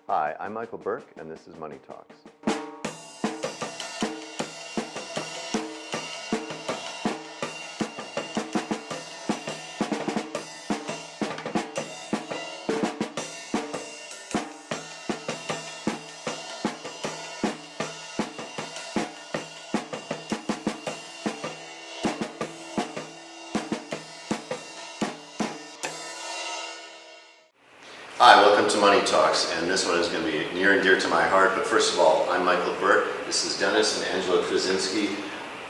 Hi, I'm Michael Burke, and this is Money Talks. Hi, welcome to Money Talks, and this one is going to be near and dear to my heart. But first of all, I'm Michael Burke. This is Dennis and Angela Trzcynski.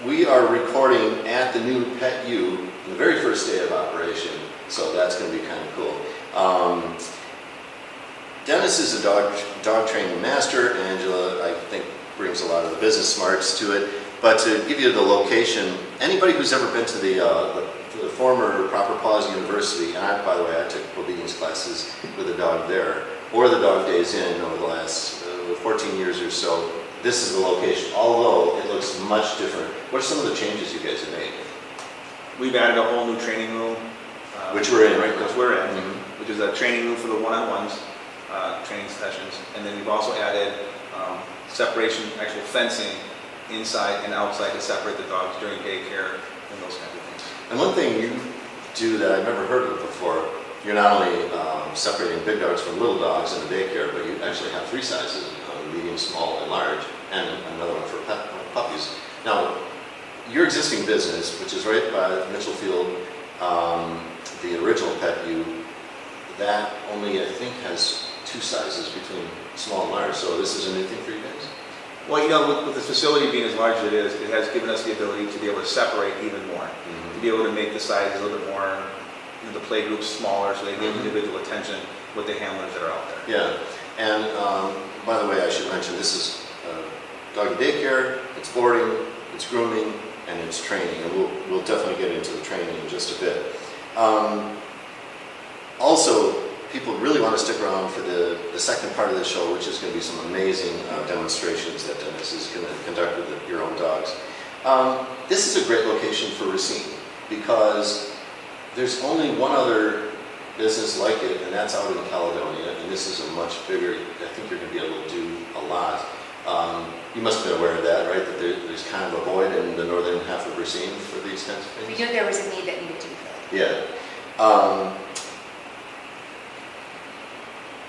We are recording at the new PetU, the very first day of operation, so that's going to be kind of cool. Dennis is a dog training master. Angela, I think, brings a lot of the business smarts to it. But to give you the location, anybody who's ever been to the former Proper Paws University, and by the way, I took obedience classes with a dog there, or the Dog Days Inn over the last 14 years or so, this is the location, although it looks much different. What are some of the changes you guys have made? We've added a whole new training room. Which we're in right now. Which we're in, which is a training room for the one-on-ones, training sessions. And then we've also added separation, actual fencing, inside and outside to separate the dogs during daycare and those kinds of things. And one thing you do that I've never heard of before, you're not only separating big dogs from little dogs in the daycare, but you actually have three sizes, medium, small, and large, and another one for puppies. Now, your existing business, which is right by Mitchell Field, the original PetU, that only, I think, has two sizes between small and large, so this is a new thing for you guys? Well, you know, with the facility being as large as it is, it has given us the ability to be able to separate even more, to be able to make the sizes a little bit more, you know, the play groups smaller so they give individual attention with the handlers that are out there. Yeah, and by the way, I should mention this is doggy daycare, it's boarding, it's grooming, and it's training, and we'll definitely get into the training in just a bit. Also, people really want to stick around for the second part of the show, which is going to be some amazing demonstrations that Dennis is going to conduct with your own dogs. This is a great location for Racine because there's only one other business like it, and that's out in Caledonia, and this is a much bigger, I think you're going to be able to do a lot. You must have been aware of that, right? That there's kind of a void in the northern half of Racine for these kinds of things? We knew there was a need that needed to be filled. Yeah.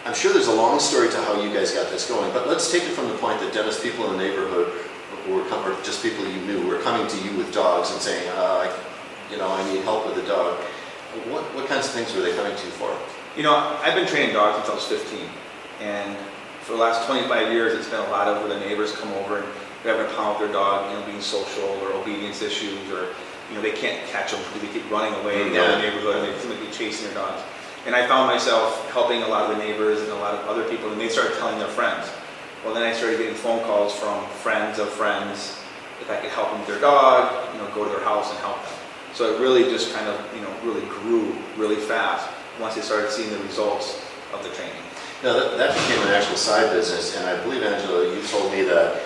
I'm sure there's a long story to how you guys got this going, but let's take it from the point that Dennis, people in the neighborhood, or just people you knew, were coming to you with dogs and saying, I need help with a dog. What kinds of things were they coming to you for? You know, I've been training dogs since I was 15, and for the last 25 years, it's been a lot of where the neighbors come over and they're having a problem with their dog, you know, being social or obedience issues, or, you know, they can't catch them because they keep running away down the neighborhood and they seem to be chasing their dogs. And I found myself helping a lot of the neighbors and a lot of other people, and they started telling their friends. Well, then I started getting phone calls from friends of friends if I could help them with their dog, you know, go to their house and help them. So it really just kind of, you know, really grew really fast once they started seeing the results of the training. Now that became an actual side business, and I believe, Angela, you told me that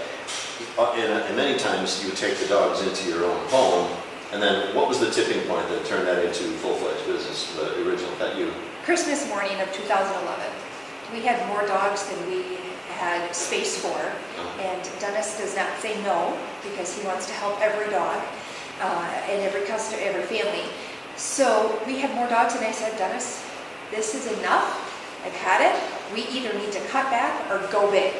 and many times you would take the dogs into your own home, and then what was the tipping point that turned that into full-fledged business, the original PetU? Christmas morning of 2011, we had more dogs than we had space for, and Dennis does not say no because he wants to help every dog and every customer, every family. So we had more dogs, and I said, Dennis, this is enough. I've had it. We either need to cut back or go big.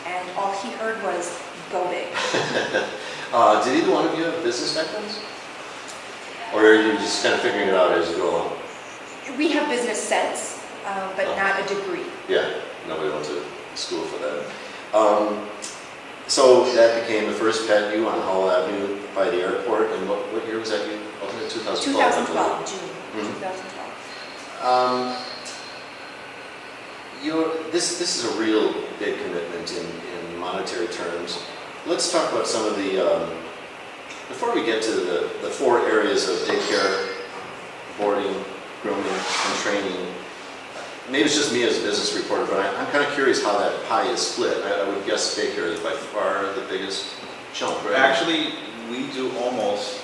And all he heard was, go big. Did either one of you have business backgrounds? Or are you just kind of figuring it out as you go along? We have business sense, but not a degree. Yeah, nobody went to school for that. So that became the first PetU on Hall Avenue by the airport, and what year was that? Wasn't it 2012? 2012, June 2012. This is a real big commitment in monetary terms. Let's talk about some of the, before we get to the four areas of daycare, boarding, grooming, and training. Maybe it's just me as a business reporter, but I'm kind of curious how that pie is split. I would guess daycare is by far the biggest chunk, right? Actually, we do almost,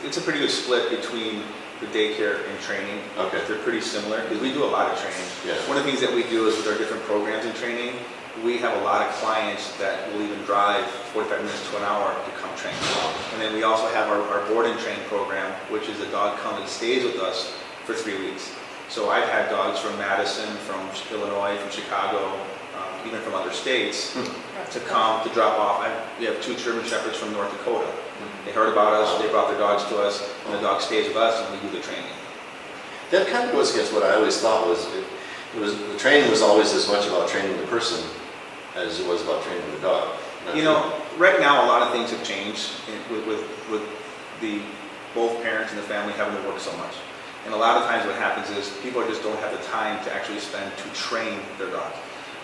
it's a pretty good split between the daycare and training. Okay. They're pretty similar because we do a lot of training. Yeah. One of the things that we do is with our different programs and training, we have a lot of clients that will even drive 45 minutes to an hour to come train. And then we also have our board and train program, which is a dog comes and stays with us for 3 weeks. So I've had dogs from Madison, from Illinois, from Chicago, even from other states to come to drop off. We have 2 German Shepherds from North Dakota. They heard about us, they brought their dogs to us, and the dog stays with us and we do the training. That kind of goes against what I always thought was, the training was always as much about training the person as it was about training the dog. You know, right now a lot of things have changed with the both parents and the family having to work so much. And a lot of times what happens is people just don't have the time to actually spend to train their dog.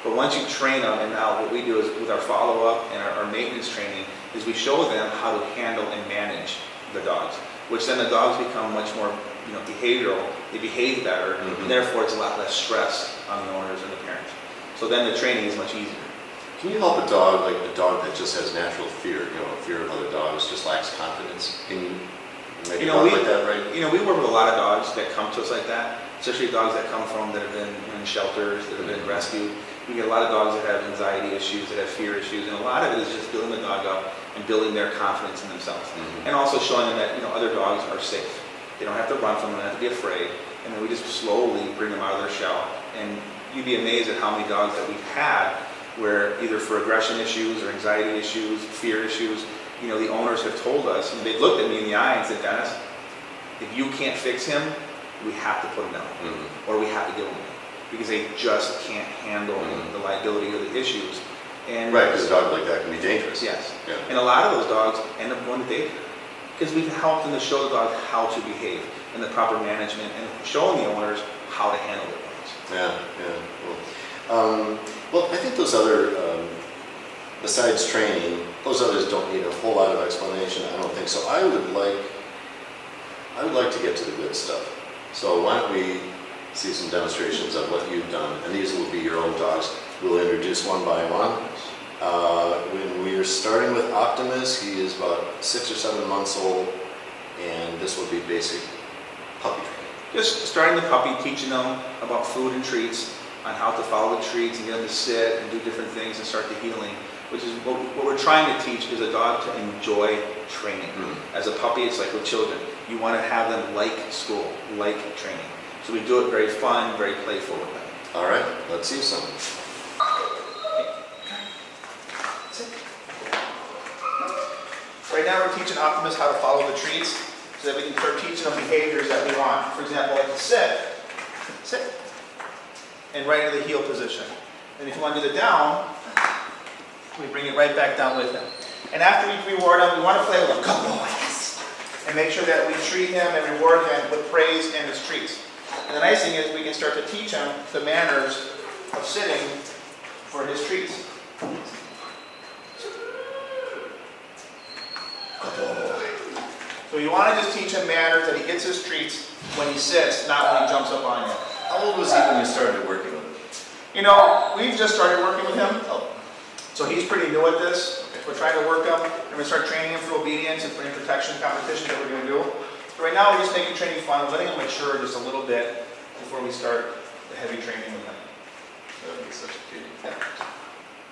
But once you train them, and now what we do is with our follow-up and our maintenance training, is we show them how to handle and manage the dogs, which then the dogs become much more, behavioral. They behave better, and therefore it's a lot less stress on the owners and the parents. So then the training is much easier. Can you help a dog, like a dog that just has natural fear, fear of other dogs, just lacks confidence? Can you make a dog like that, right? We work with a lot of dogs that come to us like that, especially dogs that come from that have been in shelters, that have been rescued. We get a lot of dogs that have anxiety issues, that have fear issues, and a lot of it is just building the dog up and building their confidence in themselves. And also showing them that, other dogs are safe. They don't have to run from them, they don't have to be afraid. And then we just slowly bring them out of their shell. And you'd be amazed at how many dogs that we've had where either for aggression issues or anxiety issues, fear issues, the owners have told us, and they've looked at me in the eye and said, Dennis, if you can't fix him, we have to put him down, or we have to give him away, because they just can't handle the liability or the issues. And Right, because a dog like that can be dangerous. yes, Yeah. and a lot of those dogs end up going to daycare because we've helped them to show the dog how to behave and the proper management, and showing the owners how to handle their dogs. Yeah. Well, I think those other, besides training, those others don't need a whole lot of explanation. I don't think so. I would like to get to the good stuff. So why don't we see some demonstrations of what you've done, and these will be your own dogs. We'll introduce one by one. When we are starting with Optimus, he is about 6 or 7 months old, and this will be basic puppy training. Just starting the puppy, teaching them about food and treats, on how to follow the treats and get them to sit and do different things and start the healing, which is what we're trying to teach is a dog to enjoy training. As a puppy, it's like with children. You want to have them like school, like training. So we do it very fun, very playful with them. All right, let's see some. Right now we're teaching Optimus how to follow the treats so that we can start teaching them behaviors that we want. For example, like to sit, and right into the heel position. And if you want to do the down, we bring it right back down with him. And after we reward him, we want to play with him. Good boy, yes! And make sure that we treat him and reward him with praise and his treats. And the nice thing is we can start to teach him the manners of sitting for his treats. So you want to just teach him manners that he gets his treats when he sits, not when he jumps up on you. How old was he when you started working with him? We've just started working with him. So he's pretty new at this. We're trying to work him. We're going to start training him for obedience and for protection competition that we're going to do. But right now we're just making training fun, letting him mature just a little bit before we start the heavy training with him. That would be such a cutie. Yeah.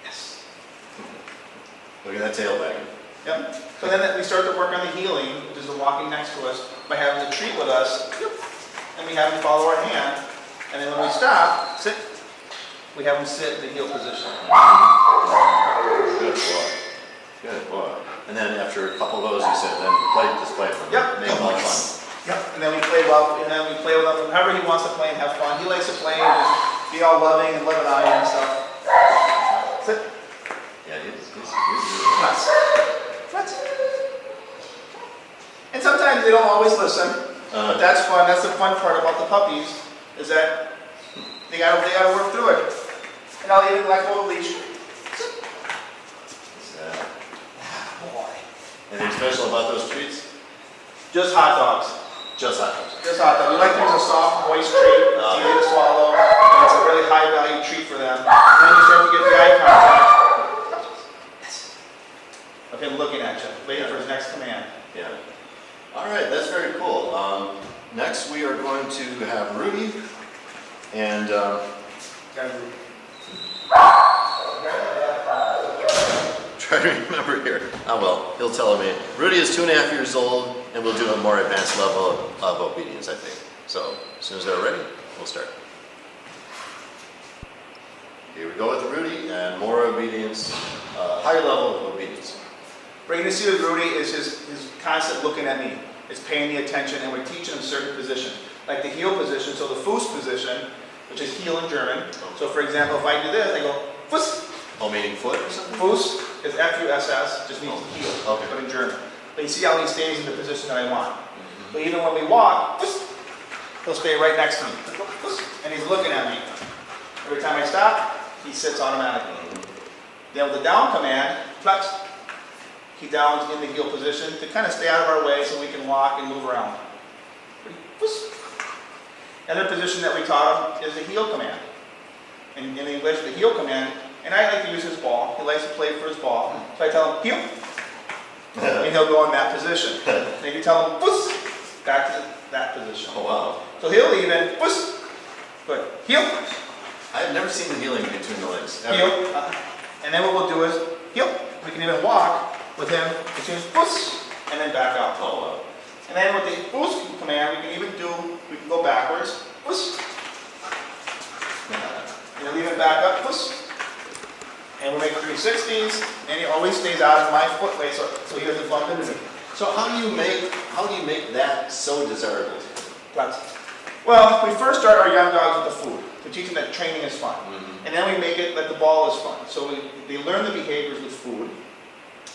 Yes. Look at that tail wagging. Yep. So then we start to work on the healing, which is the walking next to us, by having the treat with us, and we have him follow our hand. And then when we stop, sit, we have him sit in the heel position. Good boy. Good boy. And then after a couple of those, you said, then just play with him. Yep. Make it all fun. Yep. And then we play well, and then we play with him however he wants to play and have fun. He likes to play and just be all loving and loving on you and stuff. Sit. Yeah, he's Nuts. Nuts. And sometimes they don't always listen, but that's fun. That's the fun part about the puppies, is that they gotta work through it. And I'll even let go of the leash. Boy. Anything special about those treats? Just hot dogs. Just hot dogs. Just hot dogs. We like to use a soft, moist treat. It's easy to swallow. And it's a really high value treat for them. And then you start to get the eye contact of him looking at you, waiting for his next command. Yeah. All right, that's very cool. Next And try to remember here. Oh well, he'll tell me. Rudy is 2.5 years old, and we'll do a more advanced level of obedience, I think. So as soon as they're ready, we'll start. Here we go with Rudy, and more obedience, higher level of obedience. What you're going to see with Rudy is his constant looking at me. It's paying the attention, and we're teaching him certain positions. Like the heel position, so the Fuß position, which is heel in German. So for example, if I do this, I go, Fuß. Oh, meaning foot or something? Fuß is F-U-S-S, just means heel, Okay. but in German. But you see how he stays in the position that I want. But even when we walk, Fuß, he'll stay right next to me. Fuß, and he's looking at me. Every time I stop, he sits automatically. Then with the down command, flex, he downs in the heel position to kind of stay out of our way so we can walk and move around. Another position that we taught him is the heel command. In English, the heel command, and I like to use his ball. He likes to play for his ball. So I tell him, heel, and he'll go in that position. And if you tell him, puss, back to that position. Oh wow. So he'll even, puss, good, heel, I've never seen the healing between the legs. Ever. heel, and then what we'll do is, heel. We can even walk with him between puss, and then back out. Oh wow. And then with the puss command, we can go backwards, puss, and then even back up, puss, and we'll make 360s, and he always stays out of my footway, so he doesn't bump into me. So how do you make that so desirable? Well, we first start our young dogs with the food. We teach them that training is fun. And then we make it that the ball is fun. So they learn the behaviors with food,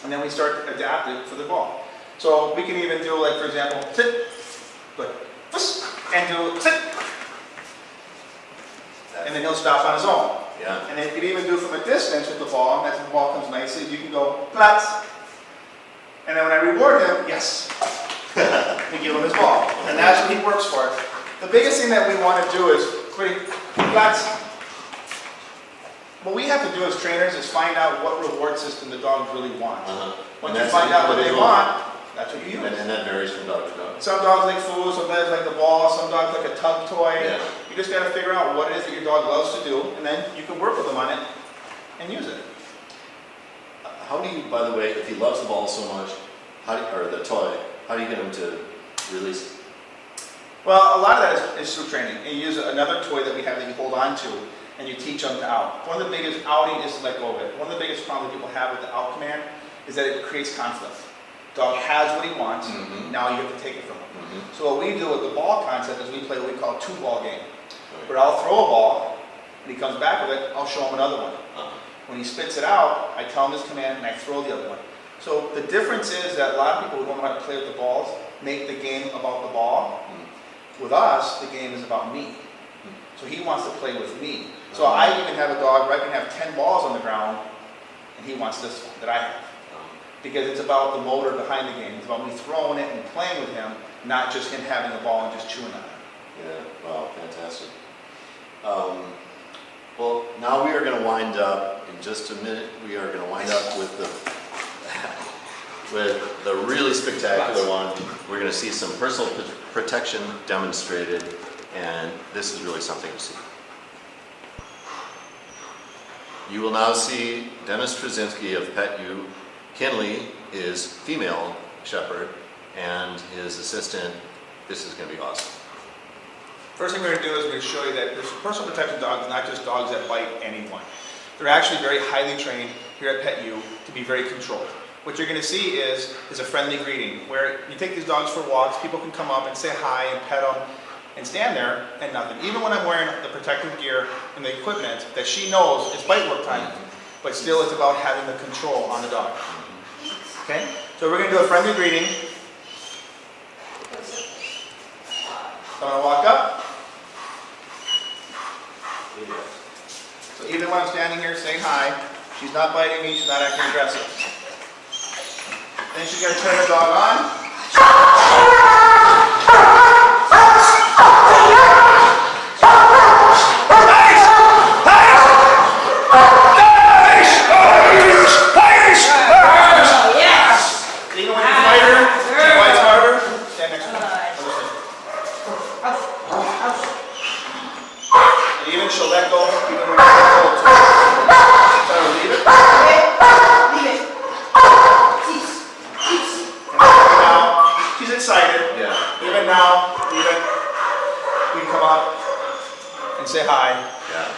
and then we start to adapt it for the ball. So we can even do, like, for example, sit, good, and do sit, and then he'll stop on his own. Yeah. And then you can even do from a distance with the ball, and as the ball comes nicely, you can go, Platz. And then when I reward him, yes. We give him his ball. And that's what he works for. The biggest thing that we want to do is, Platz. What we have to do as trainers is find out what reward system the dogs really want. Once you find out what they want, that's what you use. And that varies from dog to dog. Some dogs like food, some dogs like the ball, some dogs like a tug toy. Yeah. You just got to figure out what it is that your dog loves to do, and then you can work with them on it and use it. How do you, by the way, if he loves the ball so much, or the toy, how do you get him to release it? Well, a lot of that is through training. And you use another toy that we have that you hold on to, and you teach them to out. One of the biggest outing is to let go of it. One of the biggest problems people have with the out command is that it creates conflict. Dog has what he wants, now you have to take it from him. So what we do with the ball concept is we play what we call a two-ball game. Where I'll throw a ball, and he comes back with it, I'll show him another one. When he spits it out, I tell him his command, and I throw the other one. So the difference is that a lot of people who don't know how to play with the balls make the game about the ball. With us, the game is about me. So he wants to play with me. So I even have a dog where I can have 10 balls on the ground, and he wants this one that I have. Because it's about the motor behind the game. It's about me throwing it and playing with him, not just him having a ball and just chewing on it. Yeah, wow, fantastic. Well, now we are going to wind up, in just a minute, we are going to wind up with the really spectacular one. We're going to see some personal protection demonstrated, and this is really something to see. You will now see Dennis Trzcynski of PetU. Kinley is female shepherd, and his assistant. This is going to be awesome. First thing we're going to do is we're going to show you that this personal protection dog is not just dogs that bite anyone. They're actually very highly trained here at PetU to be very controlled. What you're going to see is a friendly greeting, where you take these dogs for walks, people can come up and say hi and pet them and stand there and nothing. Even when I'm wearing the protective gear and the equipment that she knows it's bite work time, but still it's about having the control on the dog. Okay? So we're going to do a friendly greeting. So I'm going to walk up. So even when I'm standing here saying hi, she's not biting me, she's not acting aggressive. Then she's going to turn the dog on. Even when you fight her, she bites harder. Stand next to her. leaving, she'll let go even when you're told to. Tell her to leave it. Leave it. Cease. Cease. And now, she's excited. Yeah. Even now, even, we can come up and say hi, Yeah.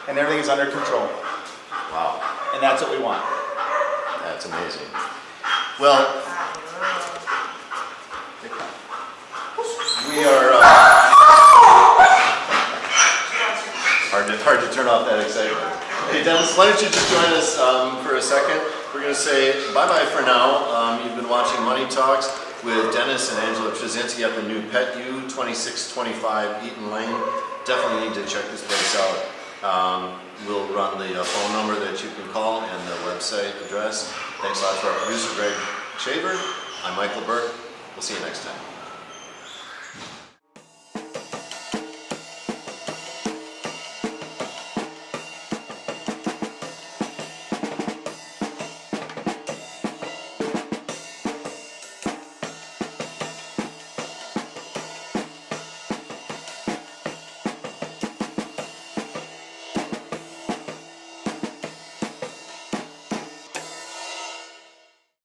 and everything is under control. Wow. And that's what we want. That's amazing. Well, we are hard to turn off that excitement. Hey Dennis, why don't you just join us for a second? We're going to say bye-bye for now. You've been watching Money Talks with Dennis and Angela Trzcynski at the new PetU 2625 Eaton Lane. Definitely need to check this place out. We'll run the phone number that you can call and the website address. Thanks a lot to our producer, Greg Shaver. I'm Michael Burke. We'll see you next time.